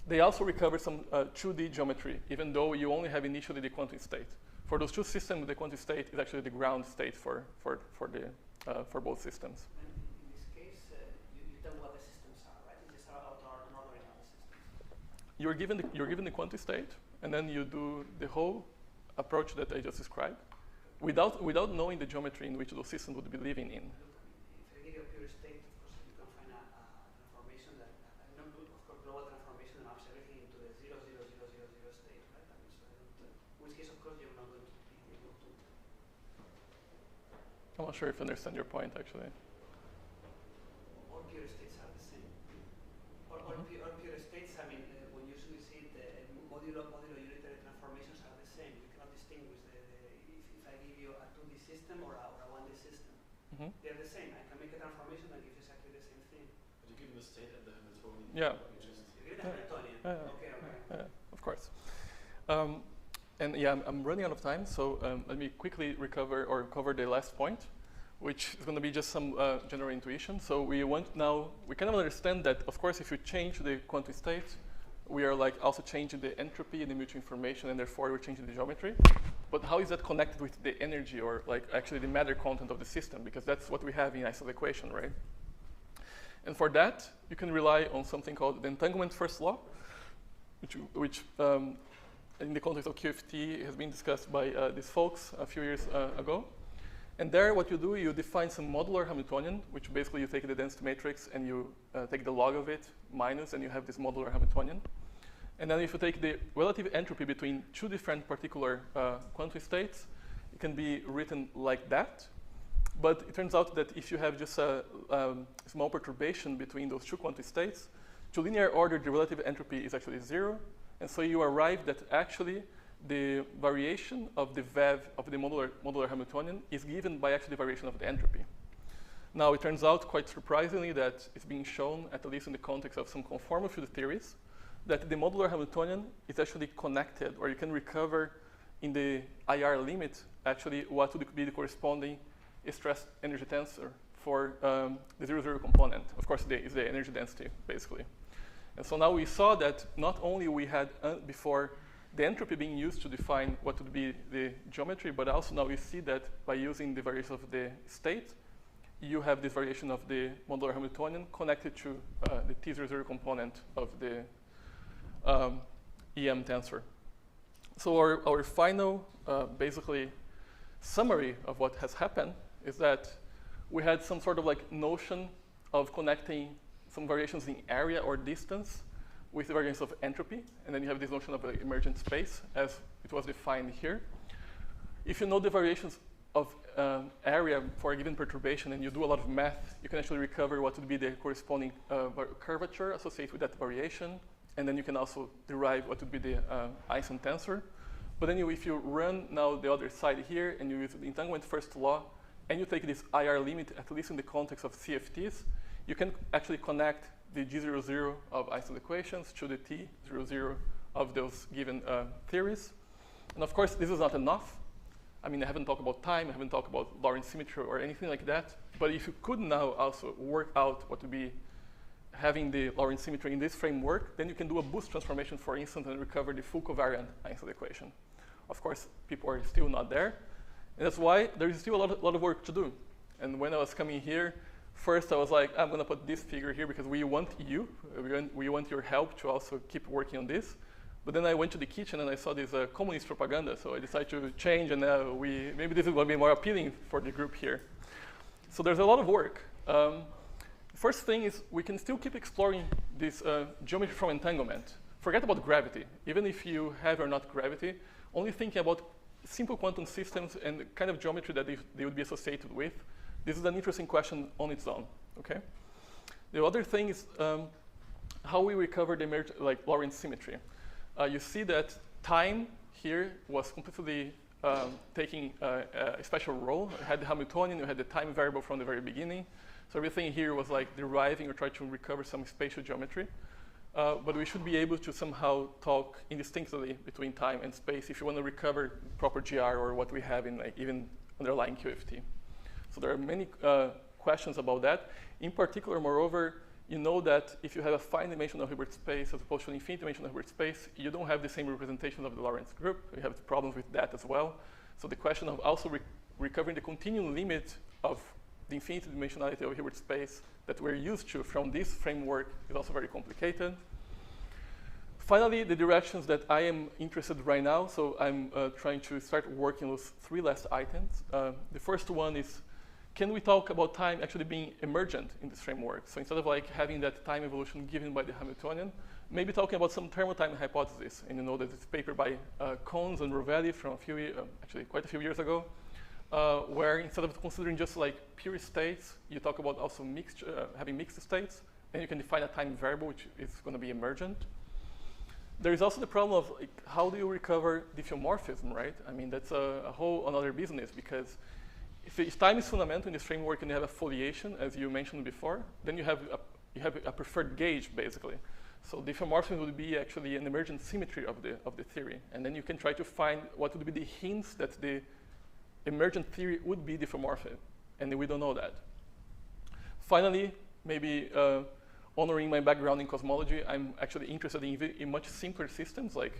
they also recover some 2D geometry, even though you only have initially the quantum state. For those two systems, the quantum state is actually the ground state for both systems. And in this case, you tell what the systems are, right? These are ordering of the systems. You're given the quantum state, and then you do the whole approach that I just described, without knowing the geometry in which those systems would be living in. If I give you a pure state, of course, you can find a transformation that, of course, global transformation that maps everything into the 0, 0, 0, 0, 0 state, right? I mean, so in which case, of course, you're not going to be able to. I'm not sure if I understand your point, actually. All pure states are the same. All pure states, I mean, when you usually see the modulo unitary transformations are the same. You cannot distinguish if I give you a 2D system or a 1D system. They're the same. I can make a transformation that gives exactly the same thing. But you give them the state and the Hamiltonian. Yeah. You give the Hamiltonian. Okay. Of course. And yeah, I'm running out of time, so let me quickly cover the last point, which is going to be just some general intuition. So we kind of understand that, of course, if you change the quantum state, we are like also changing the entropy and the mutual information, and therefore we're changing the geometry. But how is that connected with the energy, or like actually the matter content of the system? Because that's what we have in Einstein's equation, right? And for that, you can rely on something called the Entanglement First Law, which in the context of QFT has been discussed by these folks a few years ago. And there, what you do, you define some modular Hamiltonian, which basically you take the density matrix and you take the log of it minus, and you have this modular Hamiltonian. And then if you take the relative entropy between two different particular quantum states, it can be written like that. But it turns out that if you have just a small perturbation between those two quantum states, to linear order, the relative entropy is actually 0. And so you arrive that actually the variation of the VEV of the modular Hamiltonian is given by actually the variation of the entropy. Now, it turns out quite surprisingly that it's being shown, at least in the context of some conformal field theories, that the modular Hamiltonian is actually connected, or you can recover in the IR limit actually what would be the corresponding stress energy tensor for the 0, 0 component. Of course, is the energy density, basically. And so now we saw that not only we had before the entropy being used to define what would be the geometry, but also now we see that by using the variation of the state, you have this variation of the modular Hamiltonian connected to the T00 component of the EM tensor. So our final, basically, summary of what has happened is that we had some sort of like notion of connecting some variations in area or distance with the variance of entropy, and then you have this notion of emergent space as it was defined here. If you know the variations of area for a given perturbation and you do a lot of math, you can actually recover what would be the corresponding curvature associated with that variation, and then you can also derive what would be the Einstein tensor. But then if you run now the other side here and you use the Entanglement First Law, and you take this IR limit, at least in the context of CFTs, you can actually connect the G00 of Einstein equations to the T00 of those given theories. And of course, this is not enough. I mean, I haven't talked about time, I haven't talked about Lorentz symmetry or anything like that. But if you could now also work out what would be having the Lorentz symmetry in this framework, then you can do a boost transformation, for instance, and recover the full covariant Einstein equation. Of course, people are still not there. And that's why there is still a lot of work to do. And when I was coming here, first I was like, I'm going to put this figure here because we want you. We want your help to also keep working on this. But then I went to the kitchen and I saw this communist propaganda. So I decided to change, and maybe this is going to be more appealing for the group here. So there's a lot of work. First thing is we can still keep exploring this geometry from entanglement. Forget about gravity. Even if you have or not gravity, only thinking about simple quantum systems and the kind of geometry that they would be associated with, this is an interesting question on its own, okay? The other thing is how we recover the Lorentz symmetry. You see that time here was completely taking a special role. It had the Hamiltonian, you had the time variable from the very beginning. So everything here was like deriving or trying to recover some spatial geometry. But we should be able to somehow talk indistinctly between time and space if you want to recover proper GR or what we have in even underlying QFT. So there are many questions about that. In particular, moreover, you know that if you have a finite-dimensional Hilbert space as opposed to an infinite-dimensional Hilbert space, you don't have the same representation of the Lorentz group. You have problems with that as well. So the question of also recovering the continuum limit of the infinite dimensionality of Hilbert space that we're used to from this framework is also very complicated. Finally, the directions that I am interested right now. So I'm trying to start working with 3 last items. The first one is, can we talk about time actually being emergent in this framework? So instead of like having that time evolution given by the Hamiltonian, maybe talking about some thermal time hypothesis. And you know that it's a paper by Cohns and Rovelli from actually quite a few years ago, where instead of considering just like pure states, you talk about also having mixed states, and you can define a time variable which is going to be emergent. There is also the problem of like, how do you recover diffeomorphism, right? I mean, that's a whole another business, because if time is fundamental in this framework and you have a foliation, as you mentioned before, then you have a preferred gauge, basically. So diffeomorphism would be actually an emergent symmetry of the theory. And then you can try to find what would be the hints that the emergent theory would be diffeomorphic. And we don't know that. Finally, maybe honoring my background in cosmology, I'm actually interested in much simpler systems, like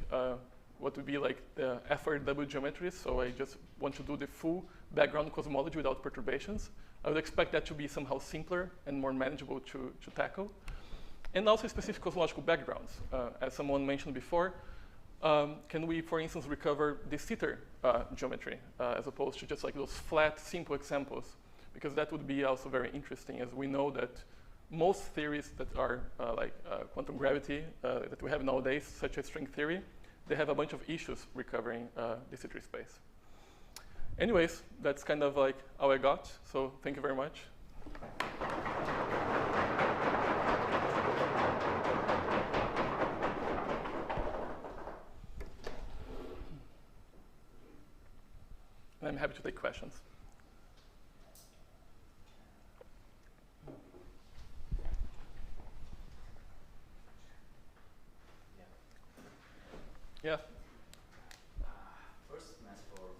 what would be like the FRW geometries. So I just want to do the full background cosmology without perturbations. I would expect that to be somehow simpler and more manageable to tackle. And also specific cosmological backgrounds. As someone mentioned before, can we, for instance, recover de Sitter geometry as opposed to just like those flat, simple examples? Because that would be also very interesting, as we know that most theories that are like quantum gravity that we have nowadays, such as string theory, they have a bunch of issues recovering de Sitter space. Anyways, that's kind of like how I got. So thank you very much. And I'm happy to take questions. Yeah. First, thanks for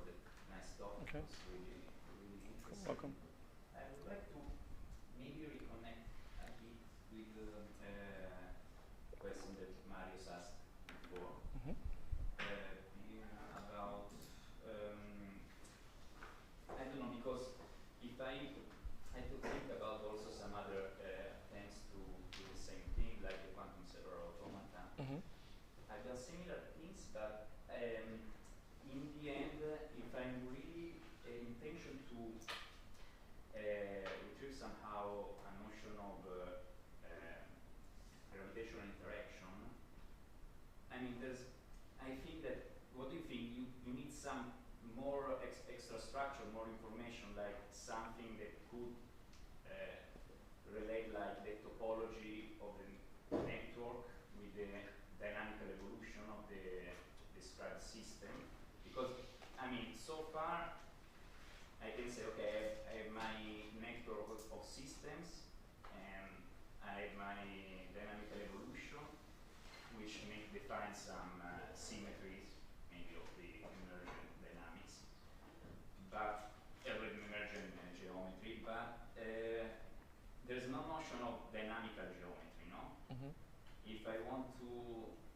the nice talk. Okay. It was really interesting. Welcome. I would like to maybe reconnect a bit with the question that Marius asked before. Mm-hmm. About I don't know, because if I had to think about also some other attempts to do the same thing, like the quantum several automata. Mm-hmm. I've done similar things, but in the end, if I'm really intention to retrieve somehow a notion of gravitational interaction, I mean, I think that, what do you think? You need some more extra structure, more information, like something that could relate like the topology of the network with the dynamical evolution of the described system. Because, I mean, so far, I can say, okay, I have my network of systems, and I have my dynamical evolution, which may define some symmetries, maybe of the emergent dynamics, but emergent geometry, but there's no notion of dynamical geometry, no? Mm-hmm. If I want to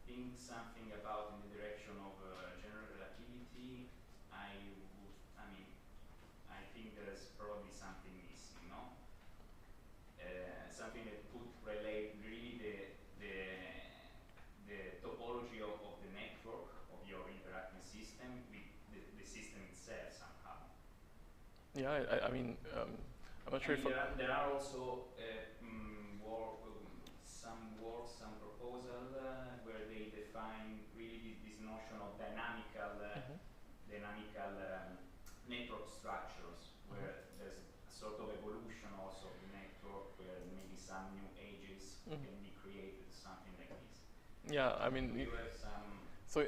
think something about in the direction of general relativity, I think there's probably something missing, no? Something that could relate really the topology of the network of your interacting system with the system itself somehow. Yeah, I mean, I'm not sure if there are also some proposal where they define really this notion of dynamical network structures, where there's a sort of evolution also of the network, where maybe some new ages can be created, something like this. Yeah, I mean, You have some. so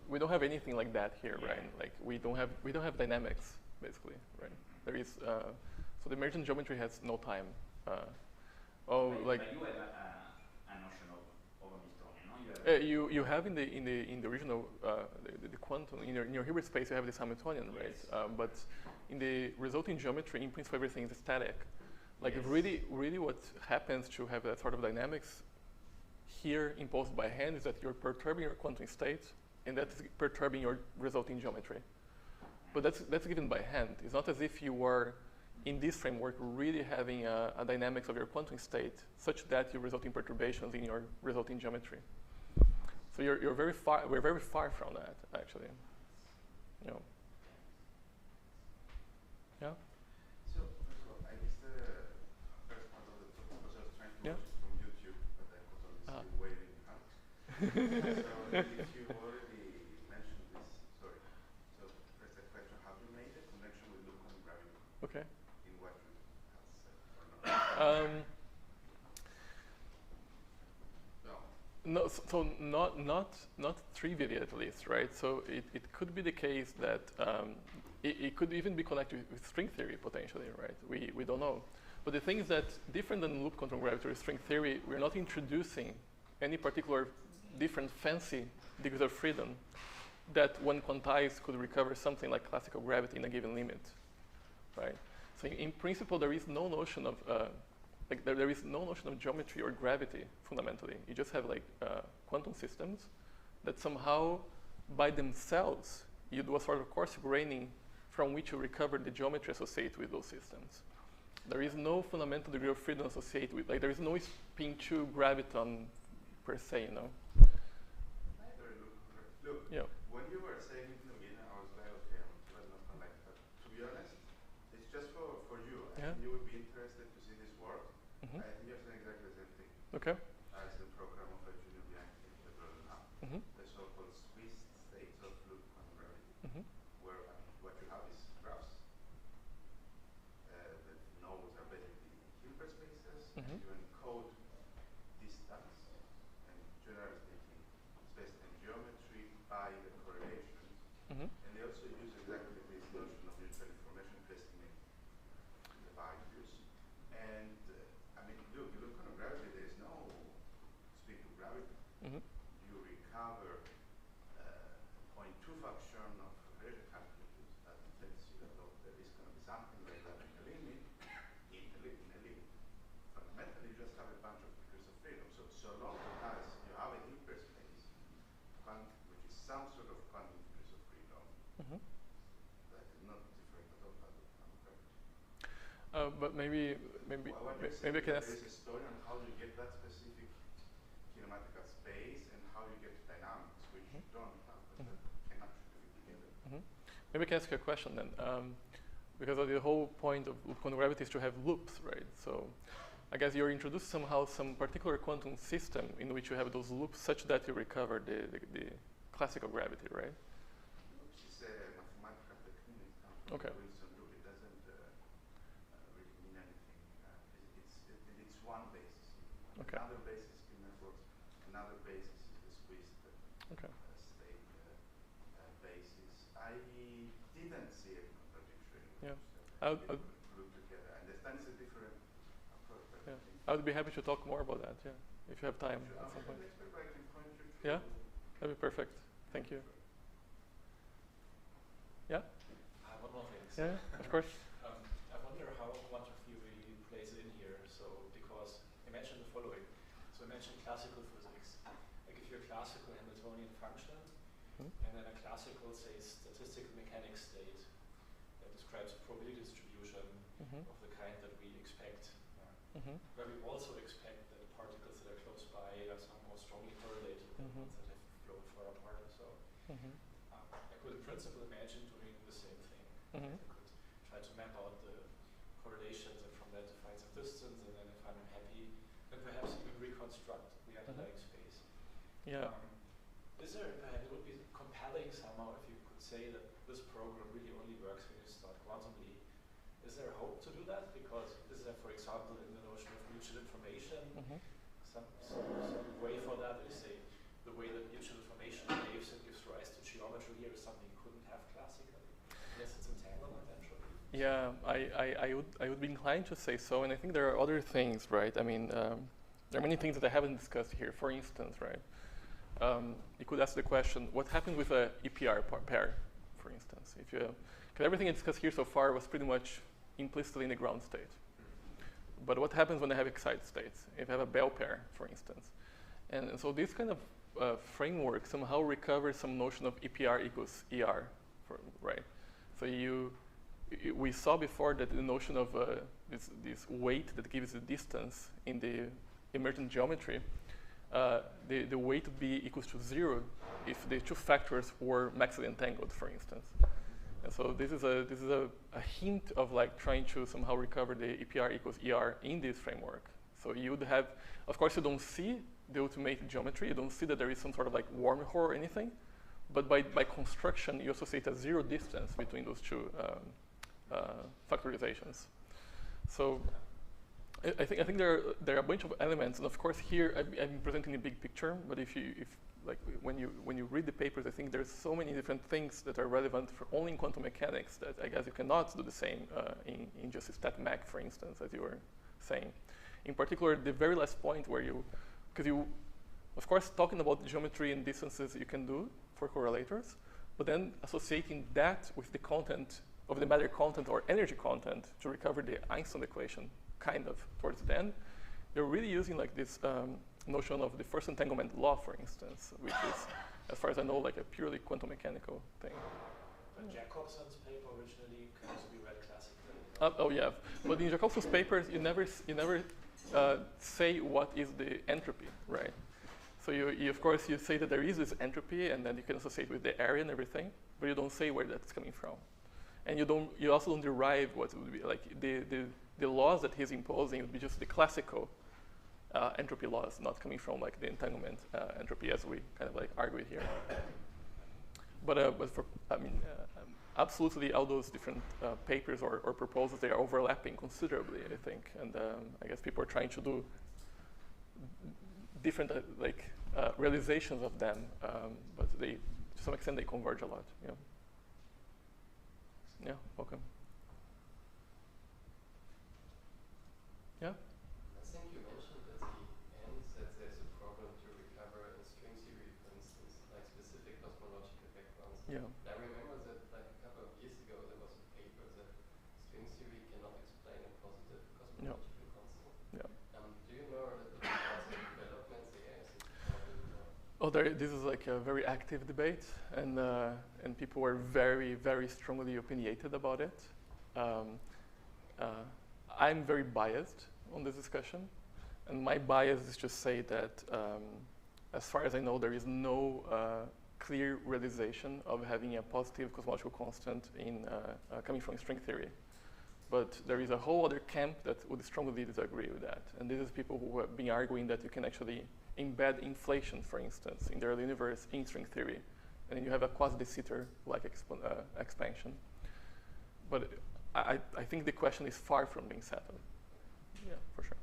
we don't have anything like that here, right? Like we don't have dynamics basically, right? There is so the emergent geometry has no time. But you have a notion of Hamiltonian, no? You have in the original the quantum in your Hilbert space you have this Hamiltonian, right? But in the resulting geometry, in principle, everything is static. Like really, what happens to have that sort of dynamics here imposed by hand is that you're perturbing your quantum state, and that's perturbing your resulting geometry. But that's given by hand. It's not as if you were in this framework really having a dynamics of your quantum state such that you result in perturbations in your resulting geometry. So you're very far. We're very far from that, actually. You know. Yeah. So I guess the first part of the talk was I was trying to watch it from YouTube, but I was only still waiting out. So if you already mentioned this, sorry. So first a question: have you made a connection with loop quantum gravity? Okay. In what you have said or not? No, so not trivially at least, right? So it could be the case that it could even be connected with string theory potentially, right? We don't know. But the thing is that different than loop quantum gravity or string theory, we're not introducing any particular different fancy degrees of freedom that when quantized could recover something like classical gravity in a given limit, right? So in principle, there is no notion of there is no notion of geometry or gravity fundamentally. You just have like quantum systems that somehow by themselves you do a sort of coarse graining from which you recover the geometry associated with those systems. There is no fundamental degree of freedom associated with, like there is no spin 2 graviton per se, you know. Look, yeah. When you were saying it in the beginning, I was like, okay, I'm not connected. But to be honest, it's just for you. I think you would be interested to see this work. I think you're saying exactly the same thing. Okay. As the program of Junior Bianchi that we're doing now. The so-called Swiss states of loop quantum gravity, where what you have is graphs. The nodes are basically Hilbert spaces, and you encode distance, and generally speaking, spacetime geometry by the correlations. And they also use exactly this notion of neutral information to estimate the values. And I mean, look on gravity, there is no speed to gravity. You recover 0.2 function of very calculus that tells you that there is going to be something like that in a limit. Fundamentally, you just have a bunch of degrees of freedom. So long as you have a Hilbert space, which is some sort of quantum degrees of freedom, that is not different at all from gravity. But maybe I can ask. There is a story on how you get that specific kinematical space and how you get dynamics, which you don't have, but that can actually fit together. Maybe I can ask you a question then, because the whole point of loop quantum gravity is to have loops, right? So I guess you're introduced somehow some particular quantum system in which you have those loops such that you recover the classical gravity, right? Loops is a mathematical technique. Okay. Wilson loop, it doesn't really mean anything. It's one basis. Okay. Another basis is networks. Another basis is the Swiss state basis. I didn't see a contradiction. Yeah. Group together. I understand it's a different approach. But I would be happy to talk more about that. Yeah, if you have time at some point. I can point you to. Yeah, that'd be perfect. Thank you. Yeah. One more thing. Yeah, of course. I wonder how much of theory plays in here. So, because imagine the following. So, imagine classical physics. I give you a classical Hamiltonian function, and then a classical, say, statistical mechanics state that describes a probability distribution of the kind that we expect. Where we also expect that particles that are close by are somehow strongly correlated with ones that have flown far apart and so. I could in principle imagine doing the same thing. I could try to map out the correlations and from that define some distance, and then if I'm happy, then perhaps even reconstruct the underlying space. Yeah. Is there, it would be compelling somehow if you could say that this program really only works when you start quantumly Is there hope to do that? Because is there, for example, in the notion of mutual information, some way for that? Is say the way that mutual information behaves and gives rise to geometry here is something you couldn't have classically. Yes, it's entanglement entropy. Yeah, I would be inclined to say so, and I think there are other things, right? I mean, there are many things that I haven't discussed here. For instance, right, you could ask the question, what happens with a EPR pair, for instance? If you, because everything I discussed here so far was pretty much implicitly in the ground state. But what happens when I have excited states? If I have a Bell pair, for instance. And so this kind of framework somehow recovers some notion of EPR equals ER, right? So we saw before that the notion of this weight that gives the distance in the emergent geometry, the weight would be equals to 0 if the two factors were maximally entangled, for instance. And so this is a hint of like trying to somehow recover the EPR equals ER in this framework. So you would have, of course, you don't see the ultimate geometry. You don't see that there is some sort of like wormhole or anything. But by construction, you associate a 0 distance between those two factorizations. So I think there are a bunch of elements, and of course here I'm presenting the big picture. But when you read the papers, I think there's so many different things that are relevant for only in quantum mechanics that I guess you cannot do the same in just stat mech, for instance, as you were saying. In particular, the very last point where of course, talking about geometry and distances you can do for correlators, but then associating that with the content of the matter content or energy content to recover the Einstein equation, kind of, towards the end, you're really using like this notion of the first entanglement law, for instance, which is, as far as I know, like a purely quantum mechanical thing. But Jacobson's paper originally can also be read classically. Oh yeah, but in Jacobson's papers, you never say what is the entropy, right? So you of course you say that there is this entropy, and then you can associate with the area and everything, but you don't say where that's coming from, and you also don't derive what it would be like the laws that he's imposing would be just the classical entropy laws, not coming from like the entanglement entropy as we kind of like argue here. But for absolutely all those different papers or proposals, they are overlapping considerably, I think, and I guess people are trying to do different realizations of them, but they, to some extent, they converge a lot. Yeah. Yeah. Welcome. Yeah. I think you mentioned at the end that there's a problem to recover in string theory, for instance, like specific cosmological backgrounds. Yeah. I remember that like a couple of years ago there was a paper that string theory cannot explain a positive cosmological constant. Yeah. Do you know a little bit about the developments there? Is it problem or? Oh, this is like a very active debate, and people were very, very strongly opinionated about it. I'm very biased on this discussion, and my bias is to say that, as far as I know, there is no clear realization of having a positive cosmological constant in coming from string theory. But there is a whole other camp that would strongly disagree with that, and this is people who have been arguing that you can actually embed inflation, for instance, in the early universe in string theory, and then you have a quasi-de Sitter-like expansion. But I think the question is far from being settled. Yeah, for sure.